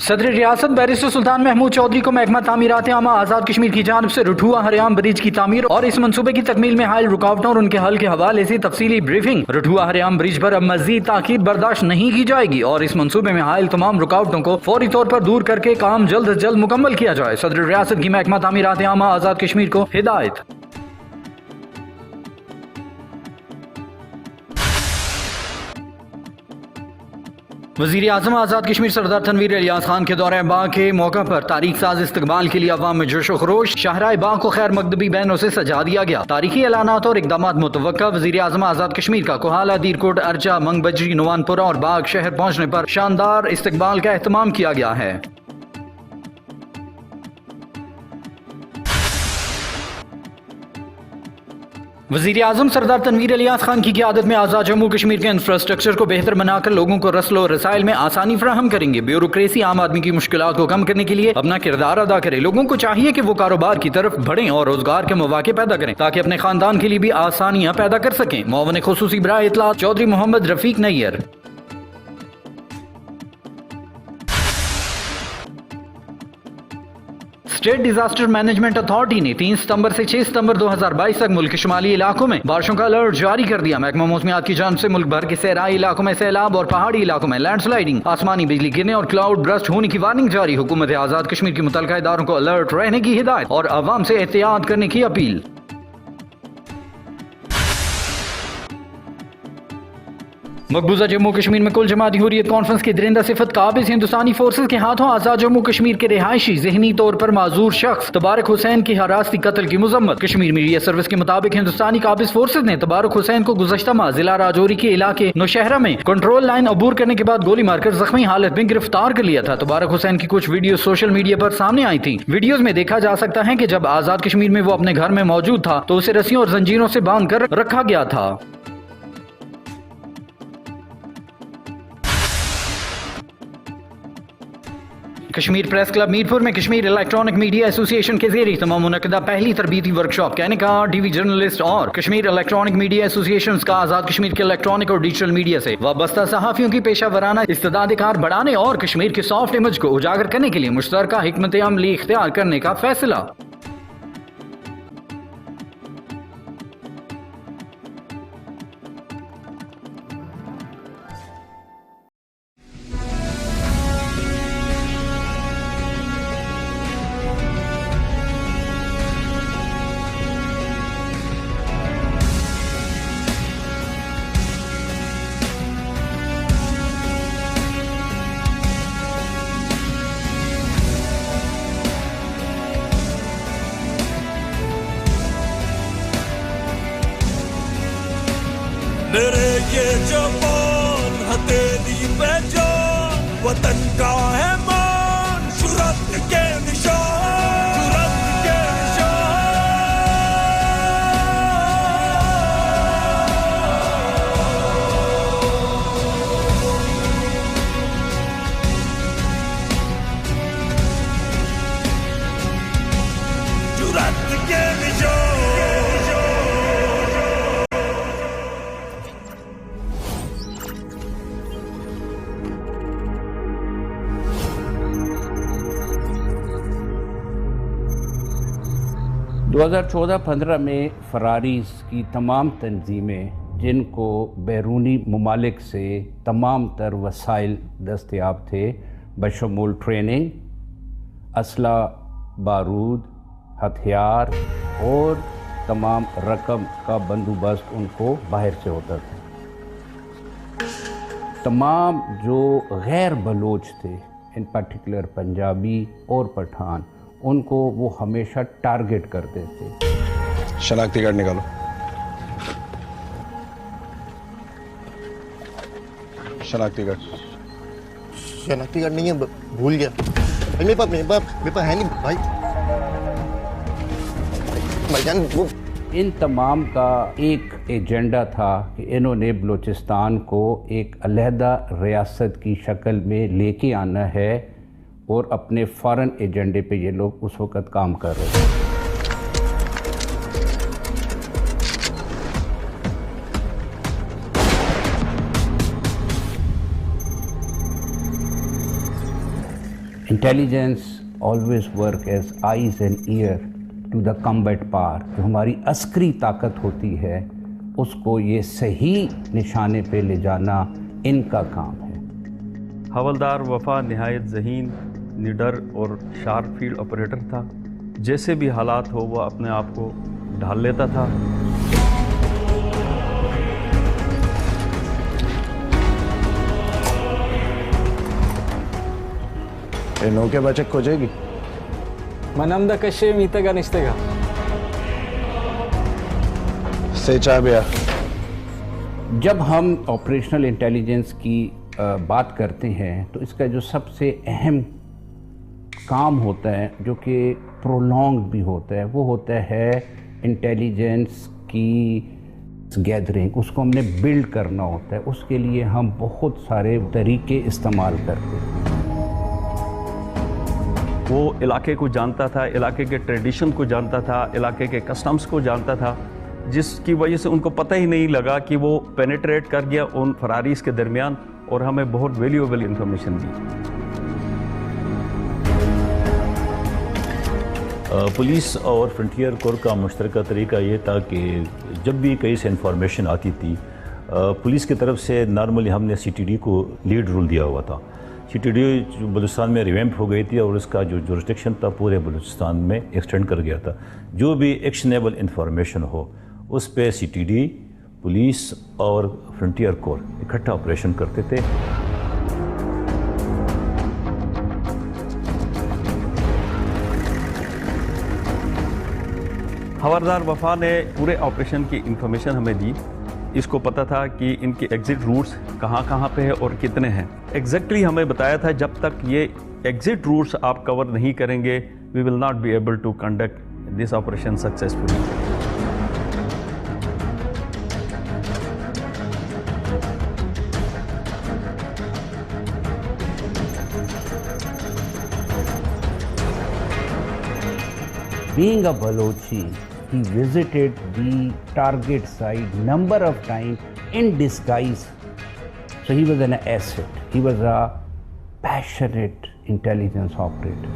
सदर रियासत बैरिस्टर सुल्तान महमूद चौधरी को महकमा तामीरात आमा आज़ाद कश्मीर की जानिब से रुठुआ हरियाम ब्रिज की तामीर और इस मंसूबे की तकमील में हायल रुकावटों और उनके हल के हवाले से तफसीली ब्रीफिंग। रुठुआ हरियाम ब्रिज पर अब मजीद ताकीद बर्दाश्त नहीं की जाएगी और इस मंसूबे में हायल तमाम रुकावटों को फौरी तौर पर दूर करके काम जल्द अज जल्द मुकम्मल किया जाए। सदर रियासत की महकमा तामीरात आमा आज़ाद कश्मीर को हिदायत। वज़ीर आज़म आज़ाद कश्मीर सरदार तनवीर इलियास खान के दौरे बाग के मौका पर तारीख साज इस्तकबाल के लिए अवाम में जोश खरोश। शाहराए बाग को खैर मकदबी बैनों से सजा दिया गया। तारीखी ऐलानात और इकदाम मुतवक्का। वज़ीर आज़म आज़ाद कश्मीर का कोहाला, दीरकोट, अर्चा, मंगबजरी, नुवानपुरा और बाग शहर पहुंचने पर शानदार इस्तकबाल का एहतमाम किया गया है। वज़ीर आज़म सरदार तनवीर इलियास खान की क़यादत में आज़ाद जम्मू कश्मीर के इंफ्रास्ट्रक्चर को बेहतर बनाकर लोगों को रस्लो रसाइल में आसानी फराहम करेंगे। ब्यूरोक्रेसी आम आदमी की मुश्किलात को कम करने के लिए अपना किरदार अदा करे। लोगों को चाहिए कि वो कारोबार की तरफ बढ़ें और रोजगार के मौके पैदा करें ताकि अपने खानदान के लिए भी आसानियां पैदा कर सकें। मुआवन खुसूसी बराए इत्तलात Chaudhry Mohammad Rafiq Nayyar. State disaster management authority ने 3 सितंबर से 6 सितंबर 2022 तक मुल्क के शुमाली इलाकों में बारिशों का अलर्ट जारी कर दिया। महकमा मौसमियात की जानिब से मुल्क भर के सहराई इलाकों में सैलाब और पहाड़ी इलाकों में लैंडस्लाइडिंग, आसमानी बिजली गिरने और क्लाउड ब्रस्ट होने की वार्निंग जारी। हुकूमत आज़ाद कश्मीर की मुतल्लिका इदारों को अलर्ट रहने की हिदायत और आवाम से एहतियात करने की अपील। मकबूजा जम्मू कश्मीर में कुल जमाती हुर्रियत कॉन्फ्रेंस के दरिंदा सिफत काबिज हिंदुस्तानी फोर्सेज के हाथों आज़ाद जम्मू कश्मीर के रिहायशी जहनी तौर पर माजूर शख्स तबारक हुसैन की हरासती कत्ल की मुजम्मत। कश्मीर मीडिया सर्विस के मुताबिक हिंदुस्तानी काबिज फोर्सेज ने तबारक हुसैन को गुज़श्ता माह जिला राजौरी के इलाके नौशहरा में कंट्रोल लाइन अबूर करने के बाद गोली मारकर जख्मी हालत में गिरफ्तार कर लिया था। तबारक हुसैन की कुछ वीडियो सोशल मीडिया पर सामने आई थी। वीडियोज में देखा जा सकता है कि जब आज़ाद कश्मीर में वो अपने घर में मौजूद था तो उसे रस्सियों और जंजीरों से बांध कर रखा गया था। कश्मीर प्रेस क्लब मीरपुर में कश्मीर इलेक्ट्रॉनिक मीडिया एसोसिएशन के ज़रिए तमाम मुनक़दा पहली तरबीती वर्कशॉप कहने का टीवी जर्नलिस्ट और कश्मीर इलेक्ट्रॉनिक मीडिया एसोसिएशन का आज़ाद कश्मीर के इलेक्ट्रॉनिक और डिजिटल मीडिया से वाबस्ता सहाफ़ियों की पेशा वराना इस्तेदाद-ए-कार बढ़ाने और कश्मीर की सॉफ्ट इमेज को उजागर करने के लिए मुश्तरका हिकमत अमली इख्तियार करने का फैसला। मेरे ये जवान हथेली पे जान, वतन का है मान, जुर्रत के निशान, जुर्रत के निशान, जुर्रत के निशान। 2014-15 में फरारीज की तमाम तंजीमें जिनको बैरूनी ममालिक से तमाम तर वसाइल दस्तयाब थे बशमूल ट्रेनिंग, असला, बारूद, हथियार और तमाम रकम का बंदोबस्त उनको बाहर से होता था। तमाम जो गैर बलोच थे, इन पर्टिकुलर पंजाबी और पठान, उनको वो हमेशा टारगेट करते थे। शनाख्ती कार्ड निकालो। शनाख्ती कार्ड नहीं है, भूल गया। मेरे पास है नहीं भाई। भाईजान वो इन तमाम का एक एजेंडा था कि इन्होंने बलूचिस्तान को एक अलहदा रियासत की शक्ल में लेके आना है और अपने फॉरेन एजेंडे पे ये लोग उस वक़्त काम कर रहे थे। Intelligence always work as eyes and ears to the combat power. जो हमारी अस्करी ताकत होती है उसको ये सही निशाने पे ले जाना इनका काम है। हवलदार वफा नहायत ज़हीन, निडर और शार्प फील्ड ऑपरेटर था। जैसे भी हालात हो वह अपने आप को ढाल लेता था। नौके बचक हो जाएगी मनमदा कशे मीतगा निश्तेगा से चाबिया। जब हम ऑपरेशनल इंटेलिजेंस की बात करते हैं तो इसका जो सबसे अहम काम होता है, जो कि प्रोलॉन्ग भी होता है, वो होता है इंटेलिजेंस की गैदरिंग। उसको हमने बिल्ड करना होता है। उसके लिए हम बहुत सारे तरीके इस्तेमाल करते हैं। वो इलाके को जानता था, इलाके के ट्रेडिशन को जानता था, इलाके के कस्टम्स को जानता था, जिसकी वजह से उनको पता ही नहीं लगा कि वो पेनिट्रेट कर गया उन फरारीज के दरमियान और हमें बहुत वैल्यूएबल इंफॉर्मेशन दी। पुलिस और फ्रंटियर कोर का मुश्तरका तरीका ये था कि जब भी कहीं से इंफॉर्मेशन आती थी, पुलिस की तरफ से नॉर्मली हमने CTD को लीड रोल दिया हुआ था। CTD जो बलूचिस्तान में रिवैम्प हो गई थी और उसका जो जुरिस्डिक्शन था पूरे बलूचिस्तान में एक्सटेंड कर गया था। जो भी एक्शनेबल इंफॉर्मेशन हो उस पे CTD, पुलिस और फ्रंटियर कोर इकट्ठा ऑपरेशन करते थे। हवलदार वफा ने पूरे ऑपरेशन की इंफॉर्मेशन हमें दी। इसको पता था कि इनके एग्ज़िट रूट्स कहाँ पे है और कितने हैं। एग्जैक्टली हमें बताया था जब तक ये एग्ज़िट रूट्स आप कवर नहीं करेंगे, we will not be able to conduct this operation successfully. Being a Balochi, he visited the target site number of times in disguise. So he was an asset. He was a passionate intelligence operator.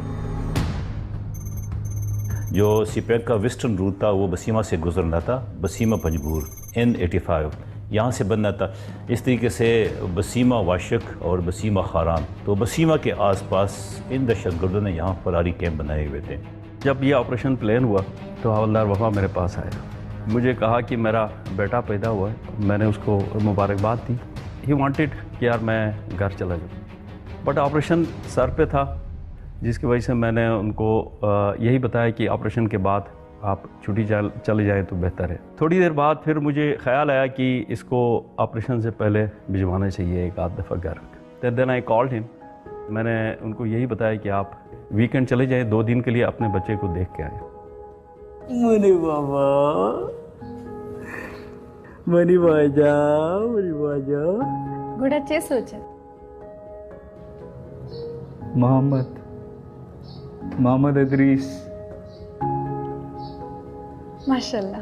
जो CPEC का western root था वो बसीमा से गुजरना था, Basima Panjgur N85 यहाँ से बनना था। इस तरीके से बसीमा वाशक और बसीमा खारान, तो बसीमा के आसपास इन दहशतगर्दों ने यहाँ फरारी कैंप बनाए हुए थे। जब ये ऑपरेशन प्लान हुआ तो हवलदार वफा मेरे पास आया, मुझे कहा कि मेरा बेटा पैदा हुआ है। मैंने उसको मुबारकबाद दी। ही वांटेड कि यार मैं घर चला जाऊँ, बट ऑपरेशन सर पे था, जिसकी वजह से मैंने उनको यही बताया कि ऑपरेशन के बाद आप छुट्टी चले जाएँ तो बेहतर है। थोड़ी देर बाद फिर मुझे ख्याल आया कि इसको ऑपरेशन से पहले भिजवाना चाहिए एक आध दफ़ा घर। Then I called him. मैंने उनको यही बताया कि आप वीकेंड चले जाए, 2 दिन के लिए अपने बच्चे को देख के आए। मनी बाबा, मनी बाजा, मनी बाजा। घोड़ा चे सोचा मोहम्मद इदरीस। माशाल्लाह।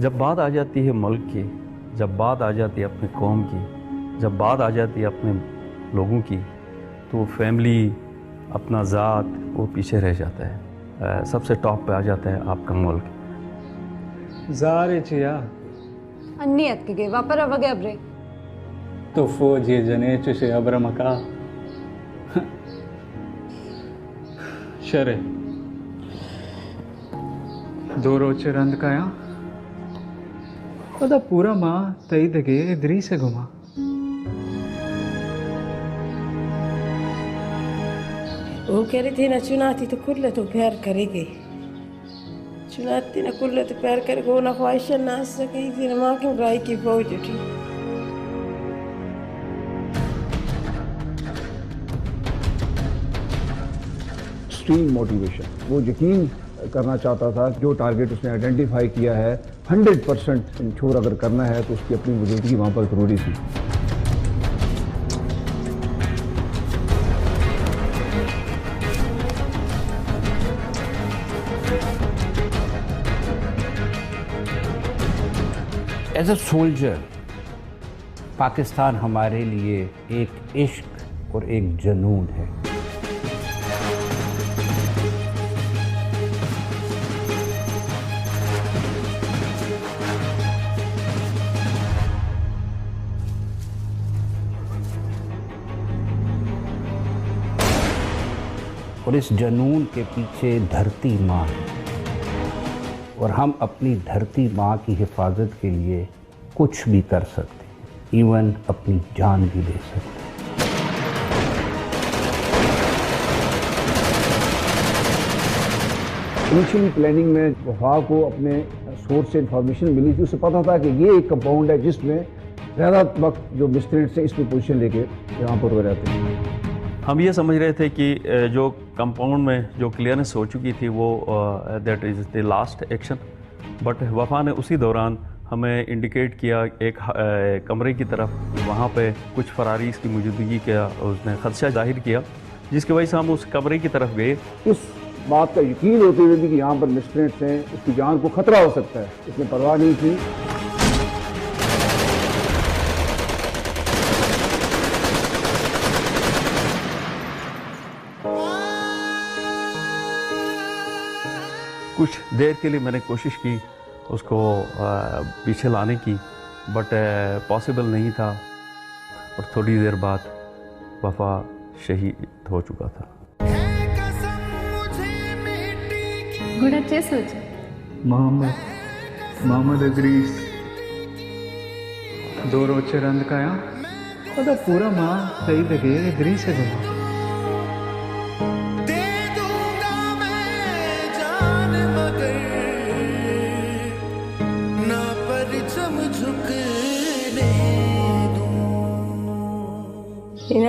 जब बात आ जाती है मुल्क की, जब बात आ जाती है अपने कौम की, जब बात आ जाती है अपने लोगों की, तो फैमिली, अपना ज़ात वो पीछे रह जाता है। सबसे टॉप पे आ जाता है आपका मुल्क। ज़ारे चिया अन्नियत के गए वापर वगे अब्रे तो फौज ये जने चुसे अब्रमका शरे 2 रोचे रंद काया ओदा पूरा माँ तई दगे इधरी से घुमा। वो कह रही थी ना चुनाती तो कुल्ले तो प्यार करेगी, चुनाती ना कुल्ले तो प्यार करेगी। वो ना ख्वाहिश ना सके थी ना माँ क्यों राय की फौज उठी। एक्सट्रीम मोटिवेशन, वो यकीन करना चाहता था जो टारगेट उसने आइडेंटिफाई किया है 100% इंश्योर अगर करना है तो उसकी अपनी मौजूदगी वहाँ पर ज़रूरी थी। एज अ सोल्जर पाकिस्तान हमारे लिए एक इश्क और एक जुनून है। और इस जुनून के पीछे धरती माँ है और हम अपनी धरती माँ की हिफाजत के लिए कुछ भी कर सकते हैं, इवन अपनी जान भी दे सकते हैं। इनिशियली प्लानिंग में वफा को अपने सोर्स से इंफॉर्मेशन मिली थी, उसे पता था कि ये एक कंपाउंड है जिसमें ज़्यादा वक्त जो मिस्ट्रेंट्स हैं इसमें पोजीशन लेके यहाँ पर हो जाते हैं। हम ये समझ रहे थे कि जो कंपाउंड में जो क्लियरेंस हो चुकी थी वो that is the last action, but वफा ने उसी दौरान हमें इंडिकेट किया एक कमरे की तरफ, वहाँ पे कुछ फरारीस की मौजूदगी का उसने खदशा जाहिर किया, जिसकी वजह से हम उस कमरे की तरफ गए। इस बात का यकीन होते हुए भी कि यहाँ पर मिस्ट्रेंट्स हैं, उसकी जान को खतरा हो सकता है, इसने परवाह नहीं की। कुछ देर के लिए मैंने कोशिश की उसको पीछे लाने की, बट पॉसिबल नहीं था और थोड़ी देर बाद वफा शहीद हो चुका था। गुड़ा चे सोचे मोहम्मद अदरीस दो रोचे रंद का या पूरा माँ सही लगे अदरीस है गुड़ा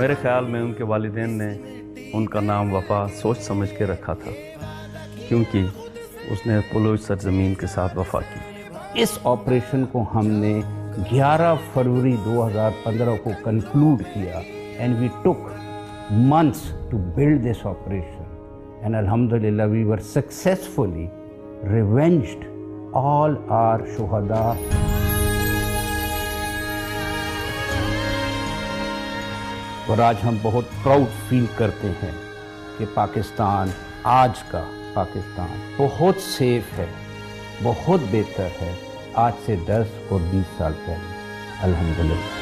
मेरे ख्याल में उनके वालिदैन ने उनका नाम वफा सोच समझ के रखा था, क्योंकि उसने पुलुज सरजमीन के साथ वफा की। इस ऑपरेशन को हमने 11 फरवरी 2015 को कंक्लूड किया and we took months to build this operation and अल्हम्दुलिल्लाह we were successfully revenged all our शुहदा। और आज हम बहुत प्राउड फील करते हैं कि पाकिस्तान, आज का पाकिस्तान बहुत सेफ है, बहुत बेहतर है आज से 10 और 20 साल पहले, अल्हम्दुलिल्लाह।